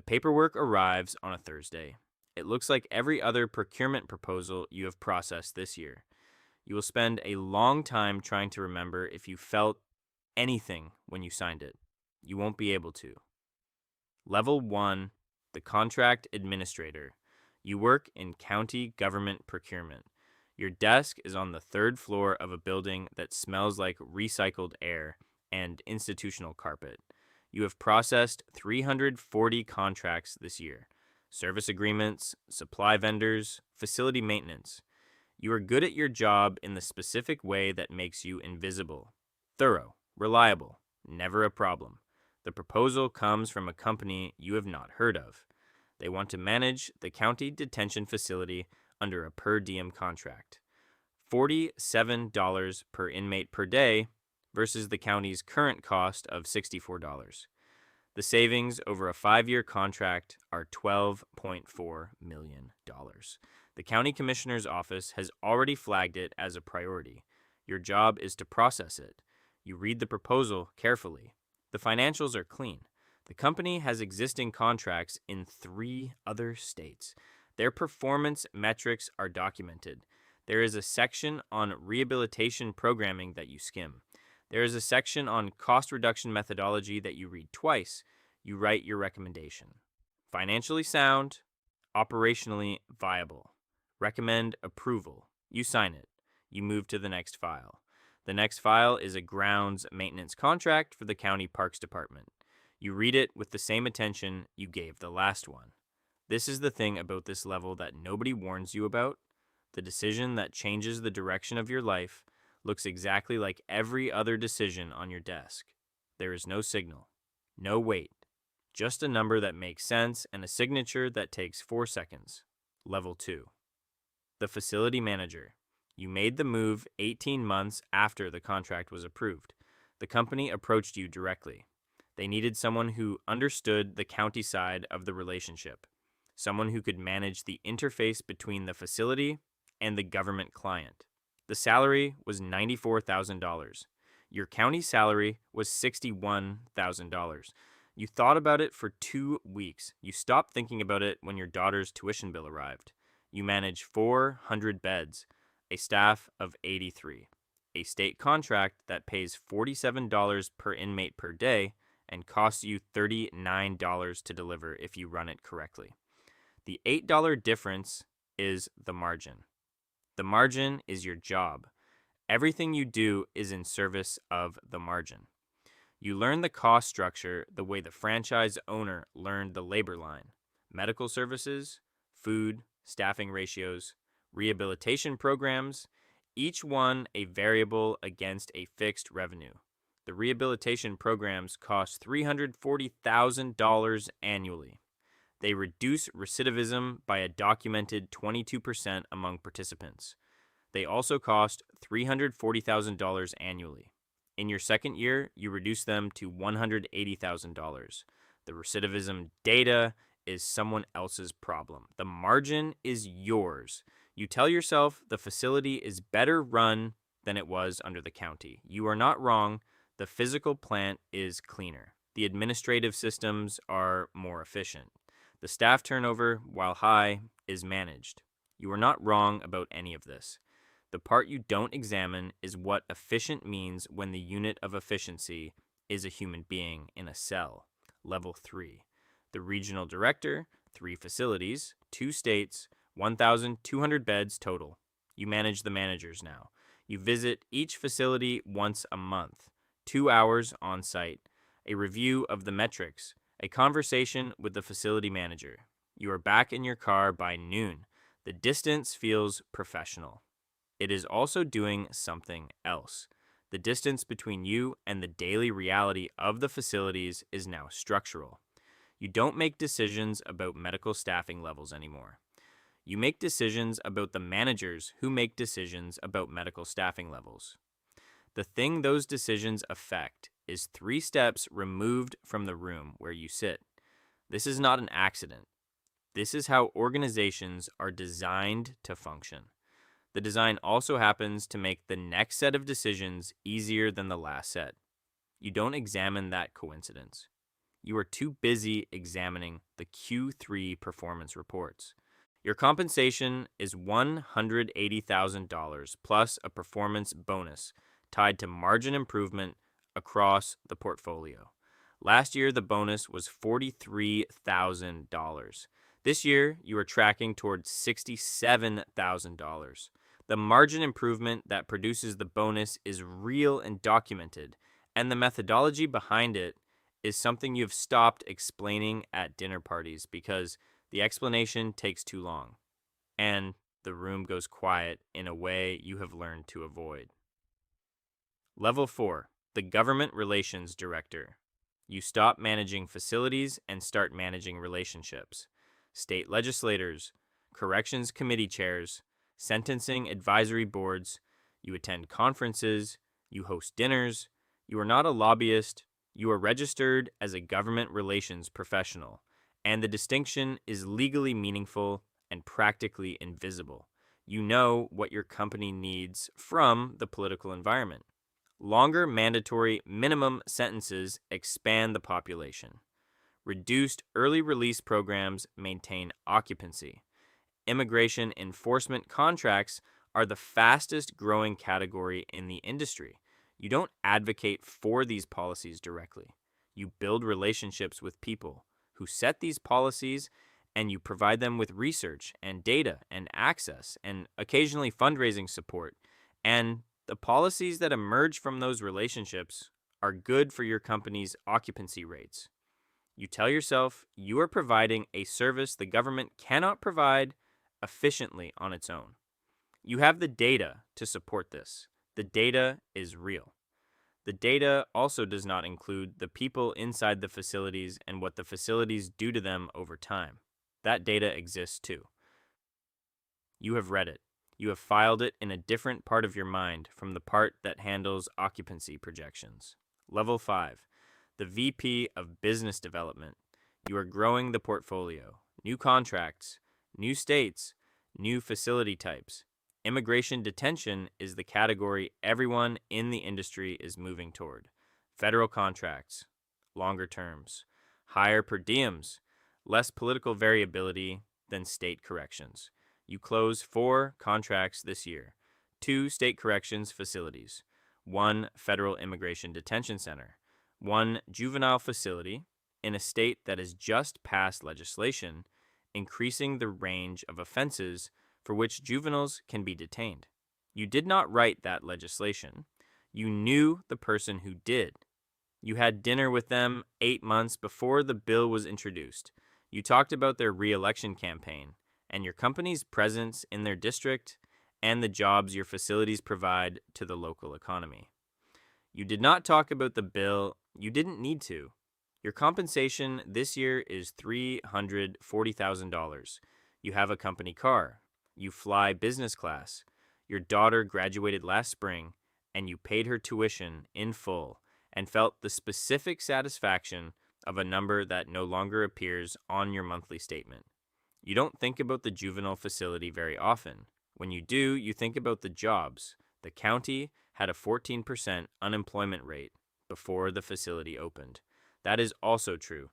paperwork arrives on a Thursday. It looks like every other procurement proposal you have processed this year. You will spend a long time trying to remember if you felt anything when you signed it. You won't be able to. Level 1, the contract administrator. You work in county government procurement. Your desk is on the third floor of a building that smells like recycled air and institutional carpet. You have processed 340 contracts this year: service agreements, supply vendors, facility maintenance. You are good at your job in the specific way that makes you invisible. Thorough, reliable, never a problem. The proposal comes from a company you have not heard of. They want to manage the county detention facility under a per diem contract. $47 per inmate per day versus the county's current cost of $64. The savings over a 5-year contract are $12.4 million. The county commissioner's office has already flagged it as a priority. Your job is to process it. You read the proposal carefully. The financials are clean. The company has existing contracts in 3 other states. Their performance metrics are documented. There is a section on rehabilitation programming that you skim. There is a section on cost reduction methodology that you read twice. You write your recommendation. Financially sound, operationally viable. Recommend approval. You sign it. You move to the next file. The next file is a grounds maintenance contract for the county parks department. You read it with the same attention you gave the last one. This is the thing about this level that nobody warns you about. The decision that changes the direction of your life looks exactly like every other decision on your desk. There is no signal, no wait, just a number that makes sense and a signature that takes 4 seconds. Level 2. The facility manager. You made the move 18 months after the contract was approved. The company approached you directly. They needed someone who understood the county side of the relationship, someone who could manage the interface between the facility and the government client. The salary was $94,000. Your county salary was $61,000. You thought about it for 2 weeks. You stopped thinking about it when your daughter's tuition bill arrived. You manage 400 beds, a staff of 83, a state contract that pays $47 per inmate per day and costs you $39 to deliver if you run it correctly. The $8 difference is the margin. The margin is your job. Everything you do is in service of the margin. You learn the cost structure the way the franchise owner learned the labor line: medical services, food, staffing ratios, rehabilitation programs, each one a variable against a fixed revenue. The rehabilitation programs cost $340,000 annually. They reduce recidivism by a documented 22% among participants. They also cost $340,000 annually. In your second year, you reduce them to $180,000. The recidivism data is someone else's problem. The margin is yours. You tell yourself the facility is better run than it was under the county. You are not wrong. The physical plant is cleaner. The administrative systems are more efficient. The staff turnover, while high, is managed. You are not wrong about any of this. The part you don't examine is what efficient means when the unit of efficiency is a human being in a cell. Level 3. The regional director, 3 facilities, 2 states, 1,200 beds total. You manage the managers now. You visit each facility once a month. 2 hours on site. A review of the metrics. A conversation with the facility manager. You are back in your car by noon. The distance feels professional. It is also doing something else. The distance between you and the daily reality of the facilities is now structural. You don't make decisions about medical staffing levels anymore. You make decisions about the managers who make decisions about medical staffing levels. The thing those decisions affect is 3 steps removed from the room where you sit. This is not an accident. This is how organizations are designed to function. The design also happens to make the next set of decisions easier than the last set. You don't examine that coincidence. you are too busy examining the Q3 performance reports. Your compensation is $180,000 plus a performance bonus tied to margin improvement across the portfolio. Last year, the bonus was $43,000. This year, you are tracking towards $67,000. The margin improvement that produces the bonus is real and documented, and the methodology behind it is something you've stopped explaining at dinner parties because the explanation takes too long, and the room goes quiet in a way you have learned to avoid. Level 4, the Government Relations Director. You stop managing facilities and start managing relationships. State legislators, corrections committee chairs, sentencing advisory boards, you attend conferences, you host dinners, you are not a lobbyist, you are registered as a government relations professional, and the distinction is legally meaningful and practically invisible. You know what your company needs from the political environment. Longer mandatory minimum sentences expand the population. Reduced early release programs maintain occupancy. Immigration enforcement contracts are the fastest growing category in the industry. You don't advocate for these policies directly. You build relationships with people who set these policies, and you provide them with research and data and access and occasionally fundraising support. And the policies that emerge from those relationships are good for your company's occupancy rates. You tell yourself you are providing a service the government cannot provide efficiently on its own. You have the data to support this. The data is real. The data also does not include the people inside the facilities and what the facilities do to them over time. That data exists too. You have read it. You have filed it in a different part of your mind from the part that handles occupancy projections. Level 5, the VP of Business Development. You are growing the portfolio. New contracts, new states, new facility types. Immigration detention is the category everyone in the industry is moving toward. Federal contracts, longer terms, higher per diems, less political variability than state corrections. You close 4 contracts this year, 2 state corrections facilities, 1 federal immigration detention center, 1 juvenile facility in a state that has just passed legislation increasing the range of offenses for which juveniles can be detained. You did not write that legislation. You knew the person who did. You had dinner with them 8 months before the bill was introduced. You talked about their re-election campaign and your company's presence in their district and the jobs your facilities provide to the local economy. You did not talk about the bill. You didn't need to. Your compensation this year is $340,000. You have a company car. You fly business class. Your daughter graduated last spring, and you paid her tuition in full and felt the specific satisfaction of a number that no longer appears on your monthly statement. You don't think about the juvenile facility very often. When you do, you think about the jobs. The county had a 14% unemployment rate before the facility opened. That is also true.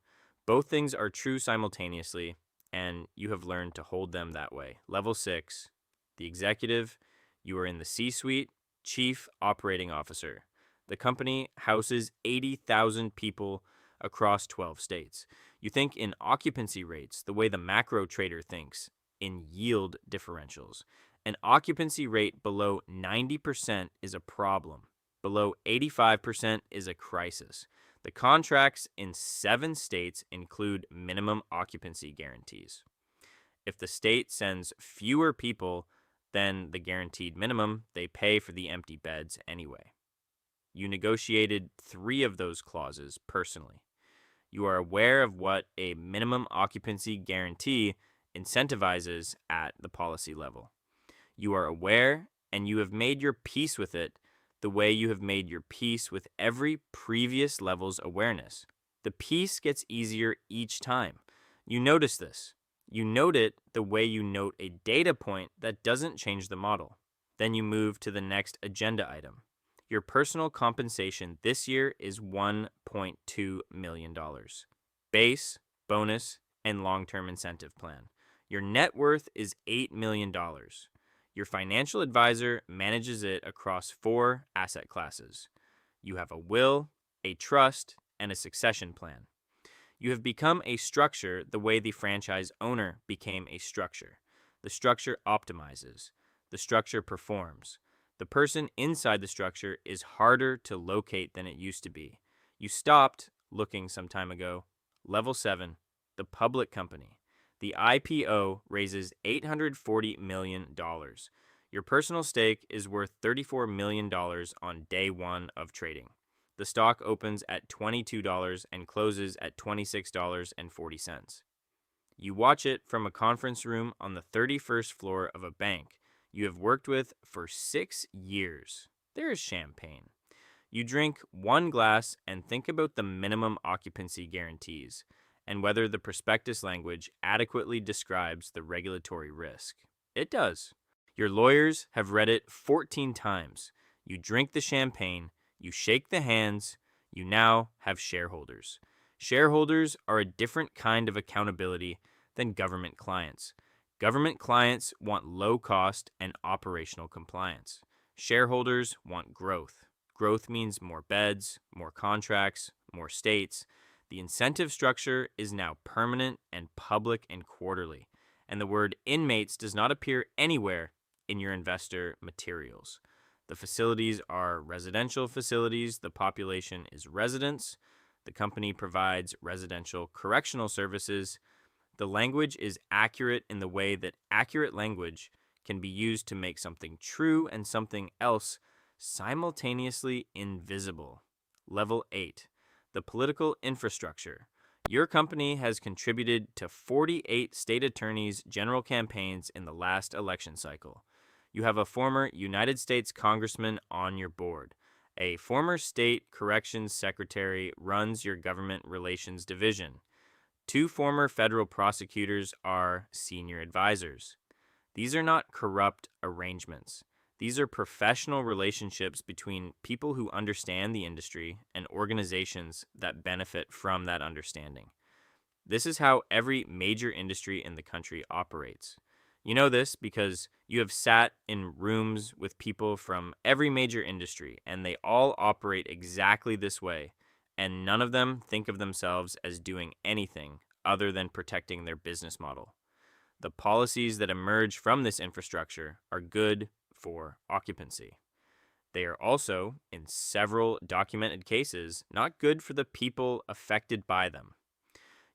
Both things are true simultaneously, and you have learned to hold them that way. Level 6, the executive, you are in the C-suite, chief operating officer. The company houses 80,000 people across 12 states. You think in occupancy rates the way the macro trader thinks, in yield differentials. An occupancy rate below 90% is a problem. Below 85% is a crisis. The contracts in 7 states include minimum occupancy guarantees. If the state sends fewer people than the guaranteed minimum, they pay for the empty beds anyway. You negotiated 3 of those clauses personally. You are aware of what a minimum occupancy guarantee incentivizes at the policy level. You are aware, and you have made your peace with it the way you have made your peace with every previous level's awareness. The peace gets easier each time. You notice this. You note it the way you note a data point that doesn't change the model. Then you move to the next agenda item. Your personal compensation this year is $1.2 million. base, bonus, and long-term incentive plan. Your net worth is $8 million. Your financial advisor manages it across 4 asset classes. You have a will, a trust, and a succession plan. You have become a structure the way the franchise owner became a structure. The structure optimizes. The structure performs. The person inside the structure is harder to locate than it used to be. You stopped looking some time ago. Level 7, the public company. The IPO raises $840 million. Your personal stake is worth $34 million on day 1 of trading. The stock opens at $22 and closes at $26.40. You watch it from a conference room on the 31st floor of a bank you have worked with for 6 years. There is champagne. You drink 1 glass and think about the minimum occupancy guarantees and whether the prospectus language adequately describes the regulatory risk. It does. Your lawyers have read it 14 times. You drink the champagne. You shake the hands. You now have shareholders. Shareholders are a different kind of accountability than government clients. Government clients want low cost and operational compliance. Shareholders want growth. Growth means more beds, more contracts, more states. The incentive structure is now permanent and public and quarterly, and the word inmates does not appear anywhere in your investor materials. The facilities are residential facilities. The population is residents. The company provides residential correctional services. The language is accurate in the way that accurate language can be used to make something true and something else simultaneously invisible. Level 8, the political infrastructure. Your company has contributed to 48 state attorneys' general campaigns in the last election cycle. You have a former United States congressman on your board. A former state corrections secretary runs your government relations division. 2 former federal prosecutors are senior advisors. These are not corrupt arrangements. These are professional relationships between people who understand the industry and organizations that benefit from that understanding. This is how every major industry in the country operates. You know this because you have sat in rooms with people from every major industry, and they all operate exactly this way, and none of them think of themselves as doing anything other than protecting their business model. The policies that emerge from this infrastructure are good for occupancy. They are also, in several documented cases, not good for the people affected by them.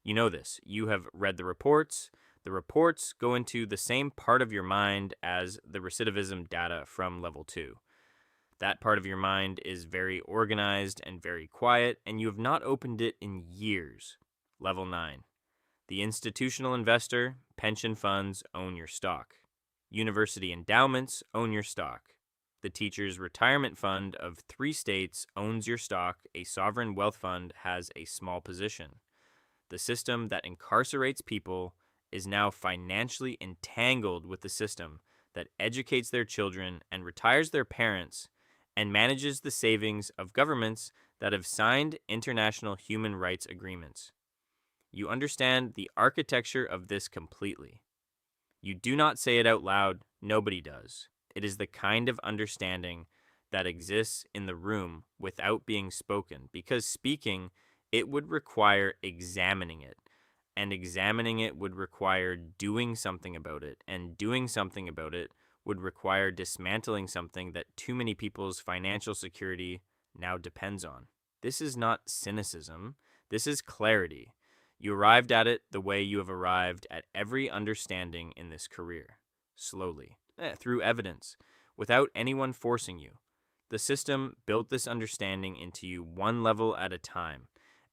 You know this. You have read the reports. The reports go into the same part of your mind as the recidivism data from level 2. That part of your mind is very organized and very quiet, and you have not opened it in years. Level 9. The institutional investor, pension funds own your stock. University endowments own your stock. The teacher's retirement fund of 3 states owns your stock. A sovereign wealth fund has a small position. The system that incarcerates people is now financially entangled with the system that educates their children and retires their parents and manages the savings of governments that have signed international human rights agreements. You understand the architecture of this completely. You do not say it out loud. Nobody does. It is the kind of understanding that exists in the room without being spoken, because speaking, it would require examining it, and examining it would require doing something about it, and doing something about it would require dismantling something that too many people's financial security now depends on. This is not cynicism. This is clarity. You arrived at it the way you have arrived at every understanding in this career. Slowly, through evidence, without anyone forcing you. The system built this understanding into you one level at a time,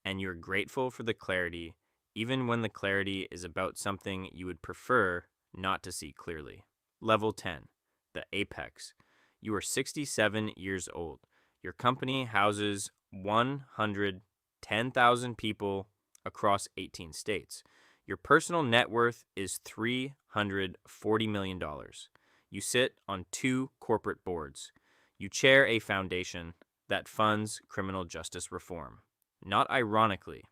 and you're grateful for the clarity, even when the clarity is about something you would prefer not to see clearly. Level 10, the apex. You are 67 years old. Your company houses 110,000 people across 18 states. Your personal net worth is $340 million. You sit on 2 corporate boards. You chair a foundation that funds criminal justice reform. Not ironically,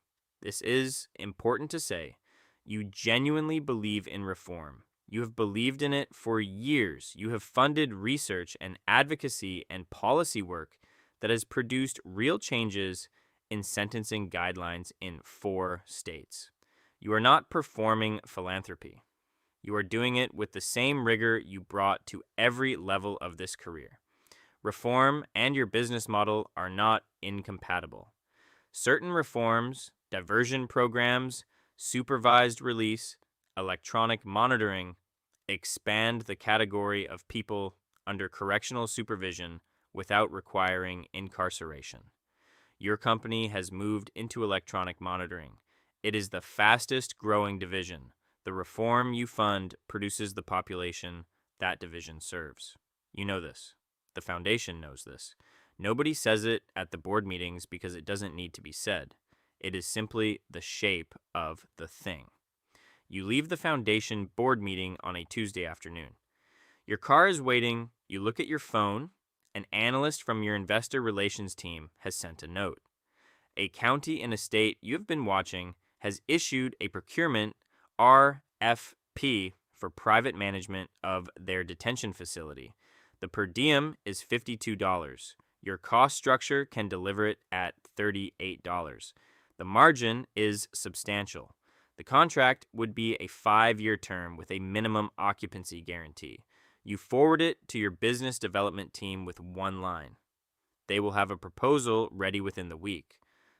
This is important to say. You genuinely believe in reform. You have believed in it for years. You have funded research and advocacy and policy work that has produced real changes in sentencing guidelines in 4 states. You are not performing philanthropy. You are doing it with the same rigor you brought to every level of this career. Reform and your business model are not incompatible. Certain reforms, diversion programs, supervised release, electronic monitoring, expand the category of people under correctional supervision without requiring incarceration. Your company has moved into electronic monitoring. It is the fastest growing division. The reform you fund produces the population that division serves. You know this. The foundation knows this. Nobody says it at the board meetings because it doesn't need to be said. It is simply the shape of the thing. You leave the foundation board meeting on a Tuesday afternoon. Your car is waiting. You look at your phone. An analyst from your investor relations team has sent a note. A county in a state you have been watching has issued a procurement RFP for private management of their detention facility. The per diem is $52. Your cost structure can deliver it at $38. The margin is substantial. The contract would be a 5-year term with a minimum occupancy guarantee. You forward it to your business development team with one line. They will have a proposal ready within the week.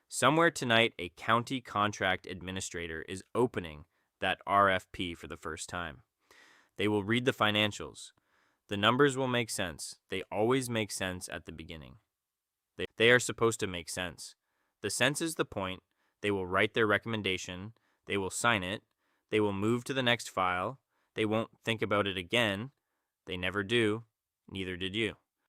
Somewhere tonight, a county contract administrator is opening that RFP for the first time. They will read the financials. The numbers will make sense. They always make sense at the beginning. They are supposed to make sense. The sense is the point. They will write their recommendation. They will sign it. They will move to the next file. They won't think about it again. They never do. Neither did you.